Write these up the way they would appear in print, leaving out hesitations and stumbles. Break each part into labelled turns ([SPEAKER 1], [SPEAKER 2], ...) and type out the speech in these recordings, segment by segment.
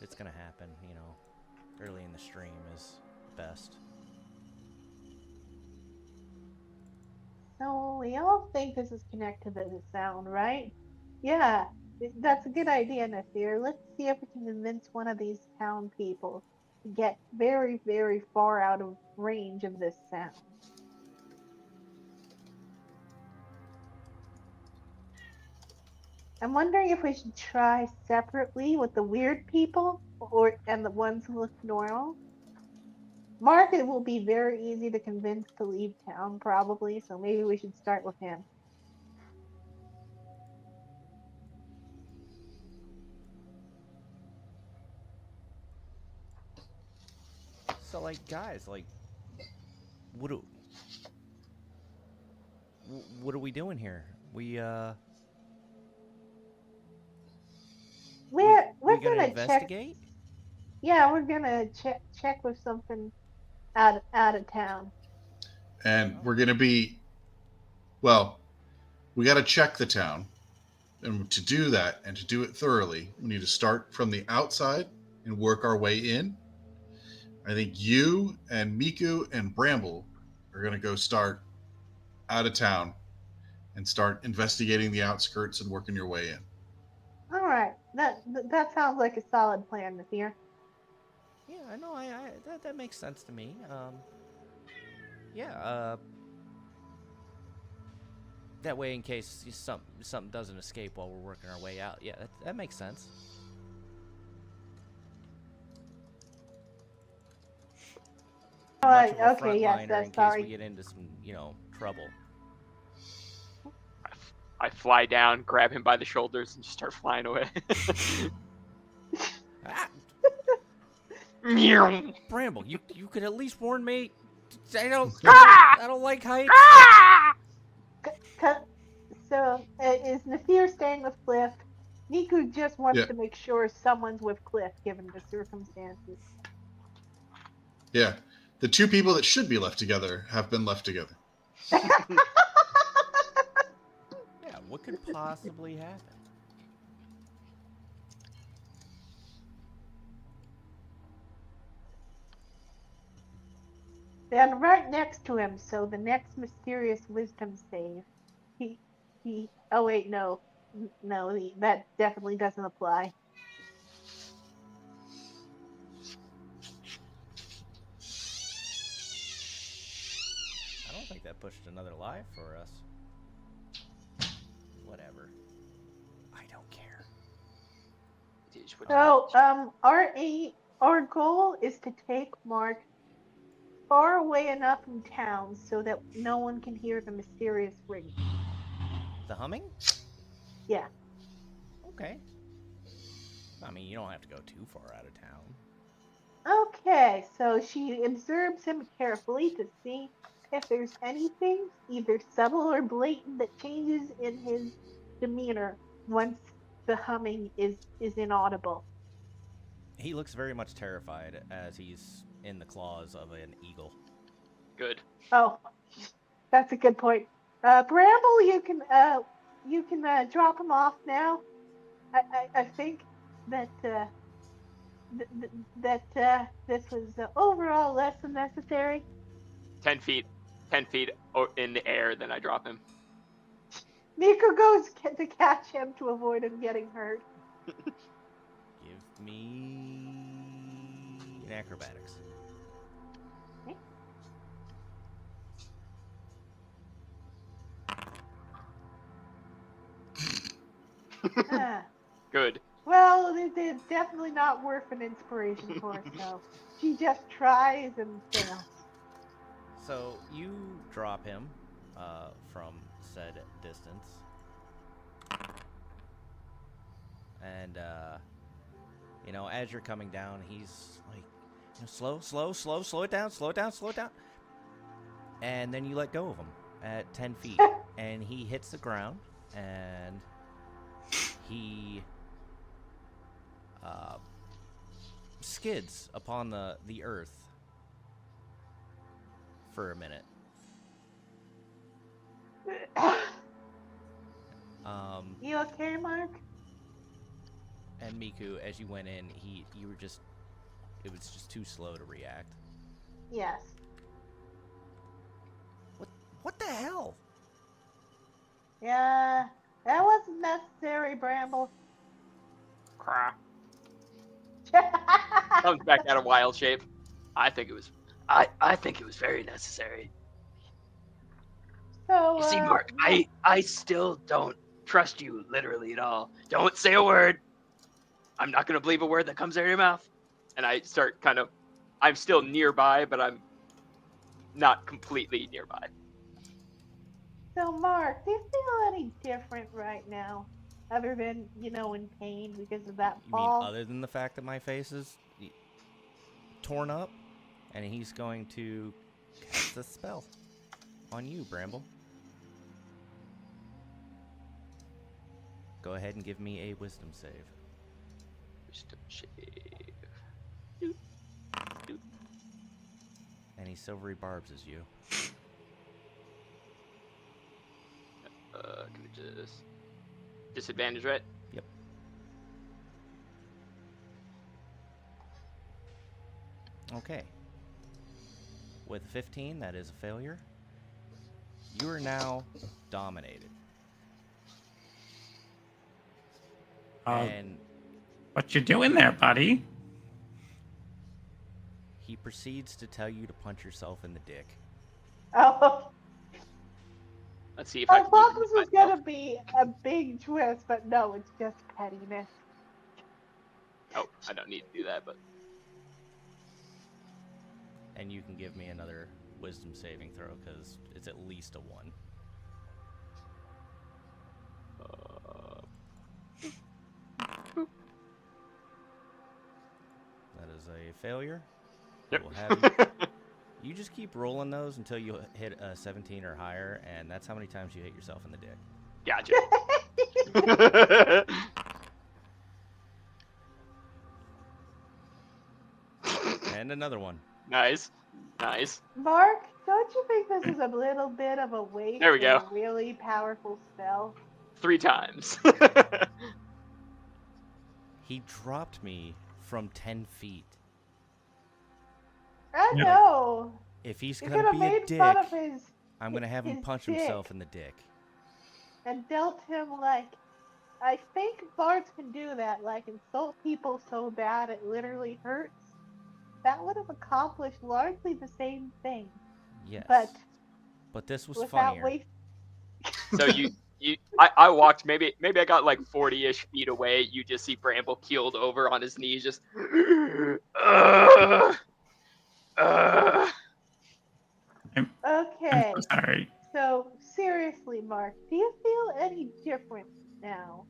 [SPEAKER 1] if it's gonna happen, you know, early in the stream is best.
[SPEAKER 2] So we all think this is connected to the sound, right? Yeah, that's a good idea, Nasir. Let's see if we can convince one of these town people to get very, very far out of range of this sound. I'm wondering if we should try separately with the weird people or and the ones who look normal. Mark, it will be very easy to convince to leave town, probably, so maybe we should start with him.
[SPEAKER 1] So, like, guys, like, what do what are we doing here? We
[SPEAKER 2] We're
[SPEAKER 1] gonna
[SPEAKER 2] gonna check.
[SPEAKER 1] investigate?
[SPEAKER 2] Yeah, we're gonna check with something out of town.
[SPEAKER 3] And
[SPEAKER 1] Oh,
[SPEAKER 3] we're going to be, well, we got to check the town. And to do that and to do it thoroughly, we need to start from the outside and work our way in. I think you and Miku and Bramble are going to go start out of town and start investigating the outskirts and working your way in.
[SPEAKER 2] All right, that sounds like a solid plan, Nathir.
[SPEAKER 1] yeah, I know. That makes sense to me. Yeah. That way, in case something doesn't escape while we're working our way out. Yeah, that makes sense.
[SPEAKER 2] All
[SPEAKER 1] Much
[SPEAKER 2] right,
[SPEAKER 1] of a
[SPEAKER 2] okay, yes,
[SPEAKER 1] frontliner in
[SPEAKER 2] that's
[SPEAKER 1] case we
[SPEAKER 2] sorry.
[SPEAKER 1] get into some, trouble.
[SPEAKER 4] I fly down, grab him by the shoulders, and just start flying away.
[SPEAKER 1] Ah,
[SPEAKER 4] Meow.
[SPEAKER 1] Bramble, you could at least warn me. I don't
[SPEAKER 4] Ah!
[SPEAKER 1] I don't like heights.
[SPEAKER 4] Ah!
[SPEAKER 2] So is Nathir staying with Cliff? Niku just wants
[SPEAKER 3] Yeah,
[SPEAKER 2] to make sure someone's with Cliff, given the circumstances.
[SPEAKER 3] yeah. The two people that should be left together have been left together.
[SPEAKER 1] Yeah, what could possibly happen?
[SPEAKER 2] And right next to him, so the next mysterious wisdom save, he oh wait, no. No, that definitely doesn't apply.
[SPEAKER 1] I don't think that pushed another live for us. Whatever. I don't care.
[SPEAKER 2] So our goal is to take Mark far away enough from town so that no one can hear the mysterious ringing.
[SPEAKER 1] The humming?
[SPEAKER 2] Yeah.
[SPEAKER 1] Okay. I mean, you don't have to go too far out of town.
[SPEAKER 2] Okay, so she observes him carefully to see if there's anything, either subtle or blatant, that changes in his demeanor once the humming is inaudible.
[SPEAKER 1] He looks very much terrified as he's in the claws of an eagle.
[SPEAKER 4] Good.
[SPEAKER 2] Oh, that's a good point. Bramble, you can drop him off now. I think that this was overall less than necessary.
[SPEAKER 4] 10 feet. 10 feet in the air, then I drop him.
[SPEAKER 2] Miko goes to catch him to avoid him getting hurt.
[SPEAKER 1] Give me an acrobatics.
[SPEAKER 2] Okay. Ah,
[SPEAKER 4] Good.
[SPEAKER 2] well, it's definitely not worth an inspiration for us, so she just tries and fails.
[SPEAKER 1] So you drop him from said distance, and as you're coming down, he's like, slow it down, slow it down, slow it down, and then you let go of him at 10 feet, and he hits the ground, and he skids upon the earth for a minute.
[SPEAKER 2] You okay, Mark?
[SPEAKER 1] And Miku, as you went in, you were just, it was just too slow to react.
[SPEAKER 2] Yes.
[SPEAKER 1] What the hell?
[SPEAKER 2] Yeah, that wasn't necessary, Bramble.
[SPEAKER 4] Crap. Comes back out of wild shape. I think it was. I think it was very necessary.
[SPEAKER 2] So,
[SPEAKER 4] You see, Mark, I still don't trust you literally at all. Don't say a word. I'm not gonna believe a word that comes out of your mouth. And I start kind of. I'm still nearby, but I'm not completely nearby.
[SPEAKER 2] so Mark, do you feel any different right now, other than in pain because of that
[SPEAKER 1] You mean
[SPEAKER 2] fall?
[SPEAKER 1] other than the fact that my face is torn up? And he's going to cast a spell on you, Bramble. Go ahead and give me a wisdom save.
[SPEAKER 4] Wisdom shave.
[SPEAKER 1] And he silvery barbs as you.
[SPEAKER 4] Can we just disadvantage, right?
[SPEAKER 1] Yep. Okay. With 15, that is a failure. You are now dominated. And
[SPEAKER 5] What you doing there, buddy?
[SPEAKER 1] he proceeds to tell you to punch yourself in the dick.
[SPEAKER 2] Oh,
[SPEAKER 4] Let's see if I
[SPEAKER 2] I
[SPEAKER 4] can
[SPEAKER 2] thought
[SPEAKER 4] even
[SPEAKER 2] this was
[SPEAKER 4] myself.
[SPEAKER 2] gonna be a big twist, but no, it's just pettiness.
[SPEAKER 4] Oh, I don't need to do that, but
[SPEAKER 1] And you can give me another wisdom saving throw because it's at least a 1. That is a failure.
[SPEAKER 4] Yep.
[SPEAKER 1] We'll have you. You just keep rolling those until you hit a 17 or higher, and that's how many times you hit yourself in the dick.
[SPEAKER 4] Gotcha.
[SPEAKER 1] And another one.
[SPEAKER 4] Nice. Nice.
[SPEAKER 2] Mark, don't you think this is a little bit of a waste
[SPEAKER 4] There we
[SPEAKER 2] of
[SPEAKER 4] go.
[SPEAKER 2] a really powerful spell?
[SPEAKER 4] 3 times.
[SPEAKER 1] He dropped me from 10 feet.
[SPEAKER 2] I
[SPEAKER 5] Yeah.
[SPEAKER 2] know.
[SPEAKER 1] If he's
[SPEAKER 2] You
[SPEAKER 1] going
[SPEAKER 2] could
[SPEAKER 1] to
[SPEAKER 2] have
[SPEAKER 1] be a
[SPEAKER 2] made
[SPEAKER 1] dick,
[SPEAKER 2] fun of his
[SPEAKER 1] I'm going to have him
[SPEAKER 2] his
[SPEAKER 1] punch
[SPEAKER 2] dick
[SPEAKER 1] himself in the dick.
[SPEAKER 2] and dealt him like. I think bards can do that, like insult people so bad it literally hurts. That would have accomplished largely the same thing,
[SPEAKER 1] Yes.
[SPEAKER 2] but
[SPEAKER 1] this was
[SPEAKER 2] without
[SPEAKER 1] funnier.
[SPEAKER 2] wasting.
[SPEAKER 4] So I walked maybe I got like 40-ish feet away. You just see Bramble keeled over on his knees, just.
[SPEAKER 5] I'm
[SPEAKER 2] Okay,
[SPEAKER 5] so sorry.
[SPEAKER 2] so seriously, Mark, do you feel any different now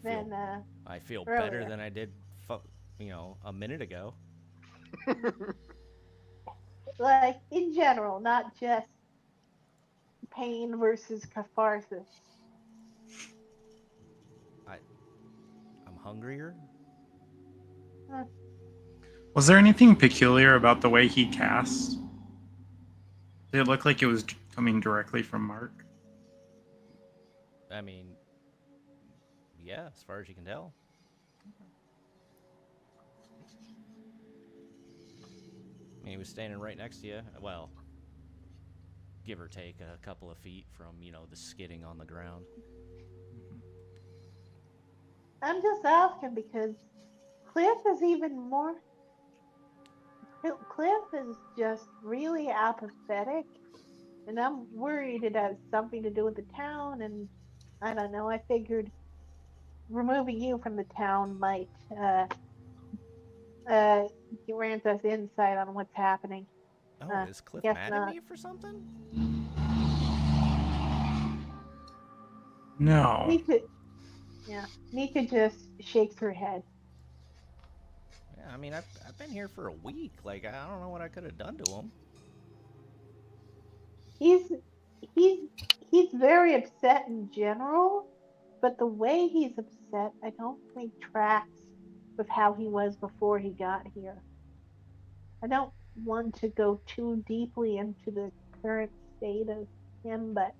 [SPEAKER 2] than
[SPEAKER 1] I feel better
[SPEAKER 2] earlier?
[SPEAKER 1] than I did, a minute ago.
[SPEAKER 2] Like in general, not just pain versus catharsis.
[SPEAKER 1] I'm hungrier.
[SPEAKER 2] Hmm.
[SPEAKER 5] Was there anything peculiar about the way he cast? Did it look like it was coming directly from Mark?
[SPEAKER 1] I mean, yeah, as far as you can tell. I mean, he was standing right next to you. Well, give or take a couple of feet from, the skidding on the ground.
[SPEAKER 2] I'm just asking because Cliff is even more. Cliff is just really apathetic, and I'm worried it has something to do with the town. And I don't know. I figured removing you from the town might uh grant us insight on what's happening.
[SPEAKER 1] Oh, is Cliff
[SPEAKER 2] Guess
[SPEAKER 1] mad at
[SPEAKER 2] not.
[SPEAKER 1] me for something?
[SPEAKER 5] No.
[SPEAKER 2] Nika, yeah, Nika just shakes her head.
[SPEAKER 1] Yeah, I mean, I've been here for a week. Like, I don't know what I could have done to him.
[SPEAKER 2] He's he's he's very upset in general, but the way he's upset, I don't think tracks with how he was before he got here. I don't want to go too deeply into the current state of him, but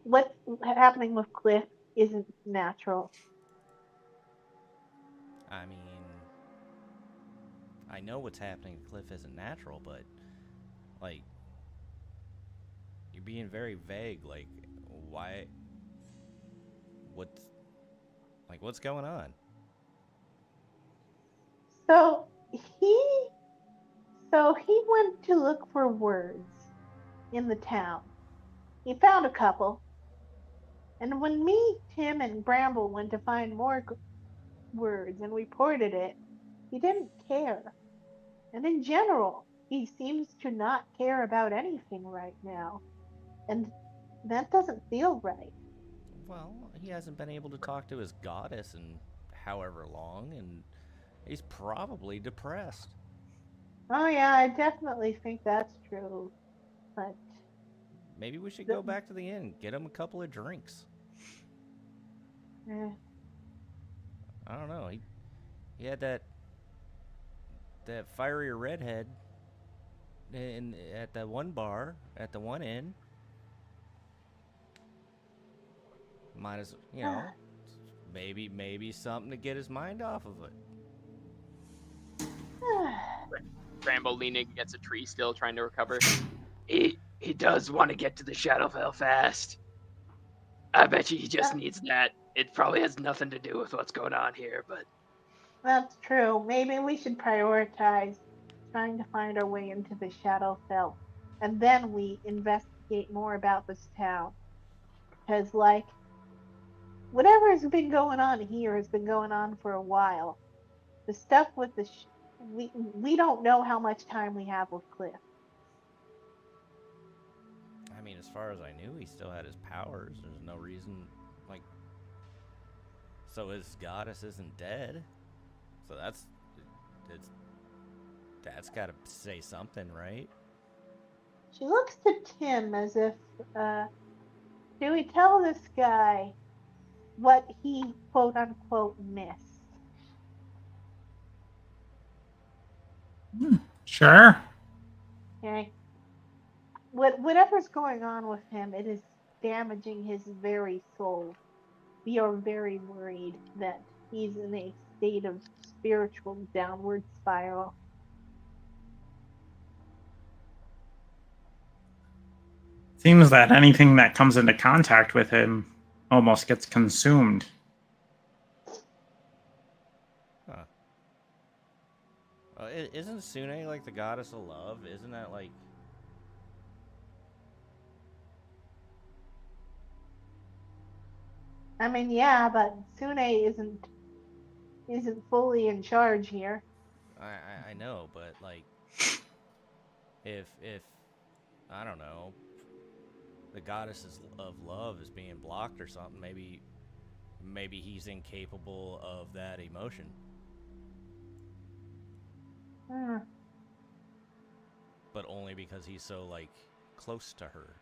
[SPEAKER 2] what's happening with Cliff isn't natural.
[SPEAKER 1] I mean, I know what's happening to Cliff isn't natural, but, like, you're being very vague. Like, why? What's, what's going on?
[SPEAKER 2] So he so he went to look for words in the town. He found a couple, and when me, Tim, and Bramble went to find more words and reported it, he didn't care. And in general, he seems to not care about anything right now. And that doesn't feel right.
[SPEAKER 1] Well, he hasn't been able to talk to his goddess in however long, and he's probably depressed.
[SPEAKER 2] Oh, yeah, I definitely think that's true. But
[SPEAKER 1] Maybe we should
[SPEAKER 2] the,
[SPEAKER 1] go back to the inn, get him a couple of drinks.
[SPEAKER 2] eh,
[SPEAKER 1] I don't know. He had that fiery redhead at the one bar at the one inn. Might as maybe something to get his mind off of it.
[SPEAKER 4] Rambo leaning against a tree, still trying to recover. He does want to get to the Shadowfell fast. I bet you he just needs that. It probably has nothing to do with what's going on here, but
[SPEAKER 2] that's true. Maybe we should prioritize trying to find our way into the Shadowfell, and then we investigate more about this town. Because, like, whatever has been going on here has been going on for a while. The stuff with we don't know how much time we have with Cliff.
[SPEAKER 1] I mean, as far as I knew, he still had his powers. There's no reason, like, so his goddess isn't dead. So that's got to say something, right?
[SPEAKER 2] She looks to Tim as if, do we tell this guy what he quote unquote missed?
[SPEAKER 5] Sure.
[SPEAKER 2] Okay. Whatever's going on with him, it is damaging his very soul. We are very worried that he's in a state of spiritual downward spiral.
[SPEAKER 5] Seems that anything that comes into contact with him almost gets consumed.
[SPEAKER 1] Huh. Isn't Sune like the goddess of love? Isn't that like?
[SPEAKER 2] I mean, yeah, but Sune isn't fully in charge here.
[SPEAKER 1] I know, but like, if I don't know, the goddess of love is being blocked or something, maybe he's incapable of that emotion.
[SPEAKER 2] Hmm.
[SPEAKER 1] But only because he's so like close to her.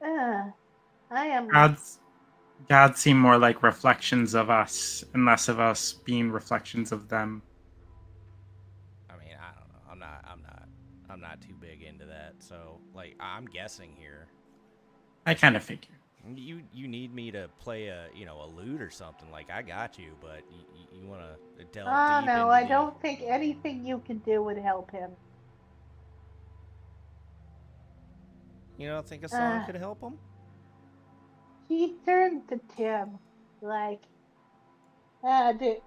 [SPEAKER 2] I am.
[SPEAKER 5] Gods seem more like reflections of us and less of us being reflections of them.
[SPEAKER 1] I mean, I don't know. I'm not too big into that. So like, I'm guessing here.
[SPEAKER 5] I kind of figured.
[SPEAKER 1] You need me to play a lute or something, like I got you, but you want to delve
[SPEAKER 2] Oh
[SPEAKER 1] deep
[SPEAKER 2] no,
[SPEAKER 1] into
[SPEAKER 2] I don't think anything you can do would help him.
[SPEAKER 1] You don't think a song could help him?
[SPEAKER 2] He turned to Tim like, do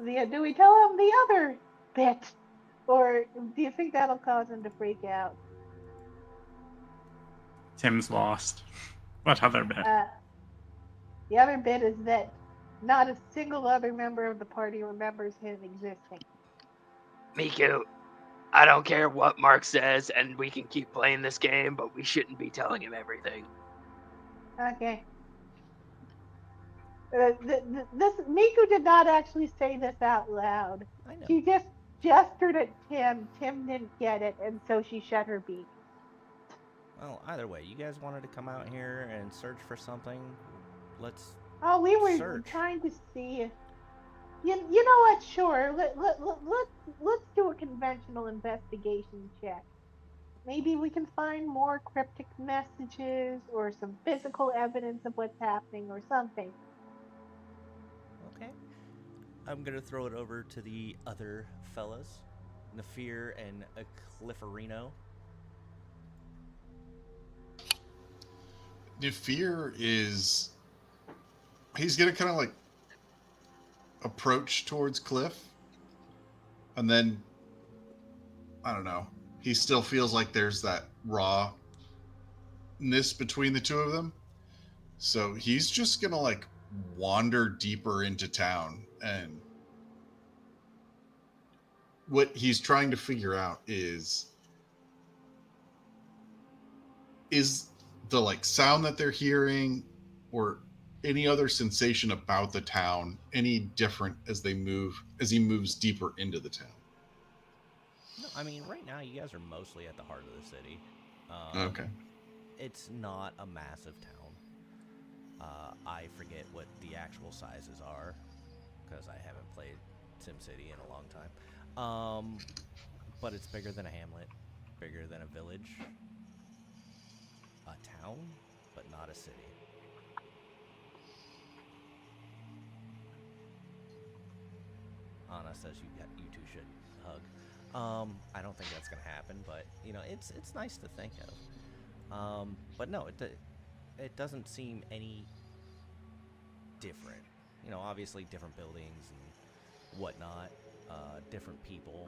[SPEAKER 2] we tell him the other bit, or do you think that'll cause him to freak out?
[SPEAKER 5] Tim's lost. What other bit?
[SPEAKER 2] The other bit is that not a single other member of the party remembers him existing.
[SPEAKER 4] Miku, I don't care what Mark says, and we can keep playing this game, but we shouldn't be telling him everything.
[SPEAKER 2] Okay. This Miku did not actually say this out loud.
[SPEAKER 1] I know.
[SPEAKER 2] She just gestured at Tim. Tim didn't get it, and so she shut her beak.
[SPEAKER 1] Well, either way, you guys wanted to come out here and search for something. Let's.
[SPEAKER 2] Oh, we were
[SPEAKER 1] search.
[SPEAKER 2] trying to see. You know what? Sure. Let's do a conventional investigation check. Maybe we can find more cryptic messages or some physical evidence of what's happening or something.
[SPEAKER 1] Okay. I'm gonna throw it over to the other fellas, Nafir and Clifferino.
[SPEAKER 3] Nefir is he's gonna kind of like approach towards Cliff, and then I don't know. He still feels like there's that rawness between the two of them, so he's just gonna like wander deeper into town, and what he's trying to figure out is the like sound that they're hearing or any other sensation about the town any different as he moves deeper into the town.
[SPEAKER 1] No, I mean right now you guys are mostly at the heart of the city.
[SPEAKER 3] Okay.
[SPEAKER 1] It's not a massive town. I forget what the actual sizes are because I haven't played SimCity in a long time. But it's bigger than a hamlet, bigger than a village, a town, but not a city. Anna says you two should hug. I don't think that's gonna happen, but you know it's nice to think of. But no, it doesn't seem any different. You know, obviously different buildings and whatnot, different people,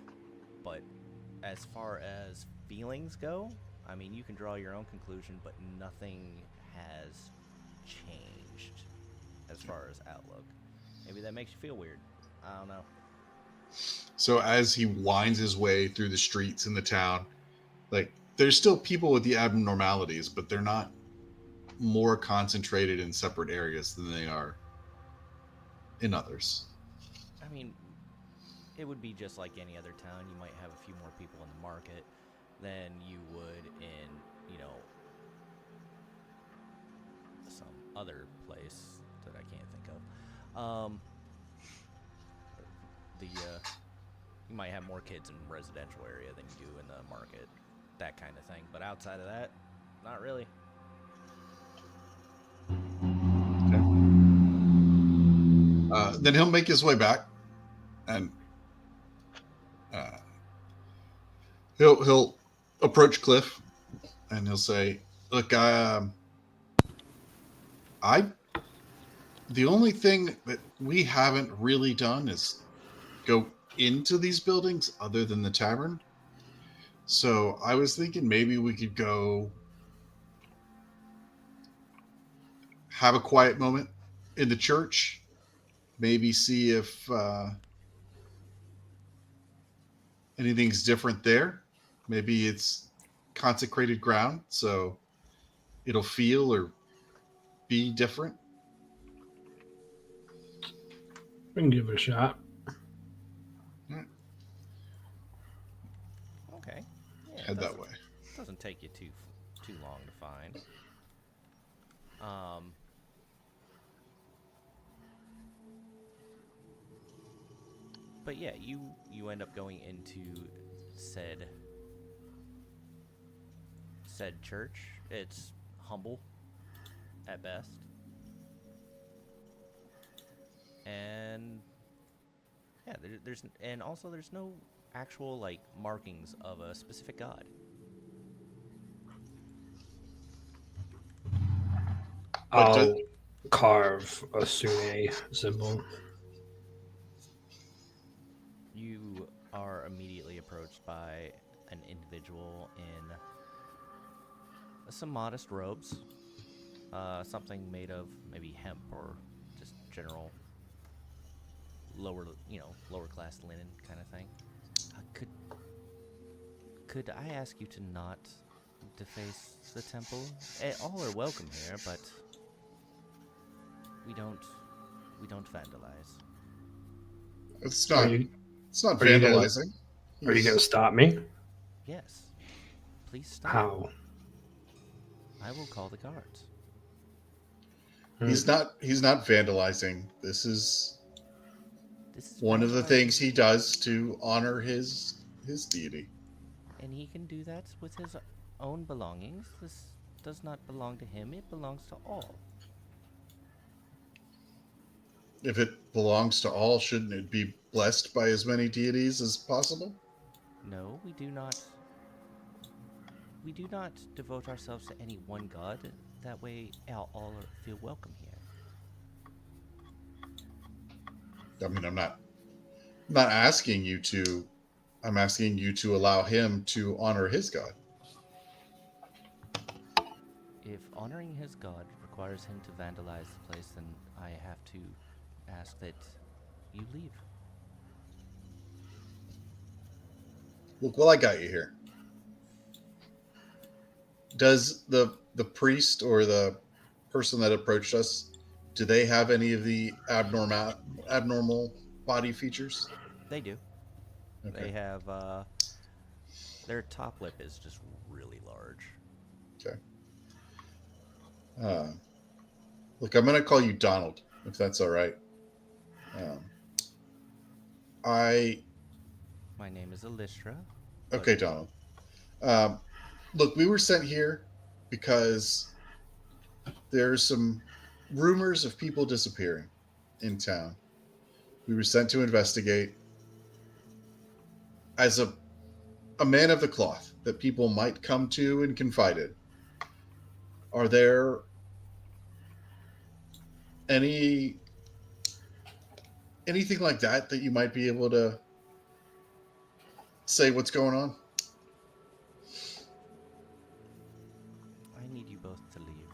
[SPEAKER 1] but as far as feelings go, I mean, you can draw your own conclusion, but nothing has changed as far as outlook. Maybe that makes you feel weird. I don't know.
[SPEAKER 3] So as he winds his way through the streets in the town, like there's still people with the abnormalities, but they're not more concentrated in separate areas than they are in others.
[SPEAKER 1] I mean, it would be just like any other town. You might have a few more people in the market than you would in, you know, some other place that I can't think of. You might have more kids in residential area than you do in the market, that kind of thing. But outside of that, not really.
[SPEAKER 3] Then he'll make his way back, and he'll approach Cliff, and he'll say, "Look, the only thing that we haven't really done is go into these buildings other than the tavern. So I was thinking maybe we could go have a quiet moment in the church, maybe see if anything's different there. Maybe it's consecrated ground, so it'll feel or be different."
[SPEAKER 6] We can give it a shot.
[SPEAKER 1] Okay. Yeah,
[SPEAKER 3] Head that way.
[SPEAKER 1] Doesn't take you too long to find. But yeah, you end up going into said church. It's humble at best. And yeah, there's no actual like markings of a specific god.
[SPEAKER 6] I'll carve a Sune symbol.
[SPEAKER 1] You are immediately approached by an individual in some modest robes, something made of maybe hemp or just general lower class linen kind of thing. Could I ask you to not deface the temple? All are welcome here, but we don't vandalize.
[SPEAKER 3] It's
[SPEAKER 6] Are
[SPEAKER 3] not.
[SPEAKER 6] you,
[SPEAKER 3] It's not
[SPEAKER 6] are you gonna-
[SPEAKER 3] vandalizing.
[SPEAKER 6] are you going to stop me?
[SPEAKER 1] Yes. Please stop.
[SPEAKER 6] How?
[SPEAKER 1] I will call the guards.
[SPEAKER 3] He's not vandalizing. This is one of the
[SPEAKER 1] vandalizing.
[SPEAKER 3] things he does to honor his deity.
[SPEAKER 1] And he can do that with his own belongings. This does not belong to him. It belongs to all.
[SPEAKER 3] If it belongs to all, shouldn't it be blessed by as many deities as possible?
[SPEAKER 1] No, we do not. We do not devote ourselves to any one god. That way, all feel welcome here.
[SPEAKER 3] I mean, I'm not asking you to. I'm asking you to allow him to honor his god.
[SPEAKER 1] If honoring his god requires him to vandalize the place, then I have to ask that you leave.
[SPEAKER 3] Look, well, I got you here. Does the priest or the person that approached us, do they have any of the abnormal body features?
[SPEAKER 1] They do. They
[SPEAKER 3] Okay.
[SPEAKER 1] have, their top lip is just really large.
[SPEAKER 3] Okay. Uh, Look, I'm gonna call you Donald, if that's all right. Um, I
[SPEAKER 1] My name is Elistra.
[SPEAKER 3] Okay, Donald. Um, Look, we were sent here because there's some rumors of people disappearing in town. We were sent to investigate as a man of the cloth that people might come to and confide in. Are there any anything like that that you might be able to say what's going on?
[SPEAKER 1] I need you both to leave,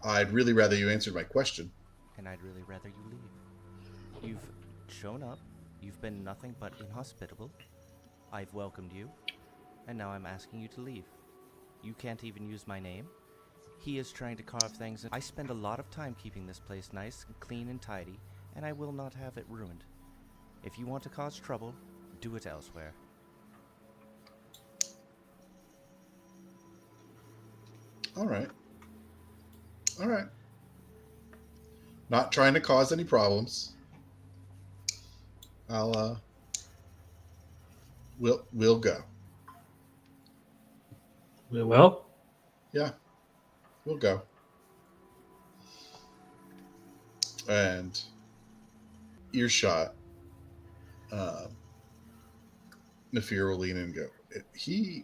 [SPEAKER 3] I'd really rather you answered my question.
[SPEAKER 1] and I'd really rather you leave. You've shown up, you've been nothing but inhospitable. I've welcomed you, and now I'm asking you to leave. You can't even use my name. He is trying to carve things. I spend a lot of time keeping this place nice and clean and tidy, and I will not have it ruined. If you want to cause trouble, do it elsewhere.
[SPEAKER 3] All right. All right. Not trying to cause any problems. We'll go.
[SPEAKER 6] We will.
[SPEAKER 3] Yeah, we'll go. And earshot, Nafir will lean in and go, he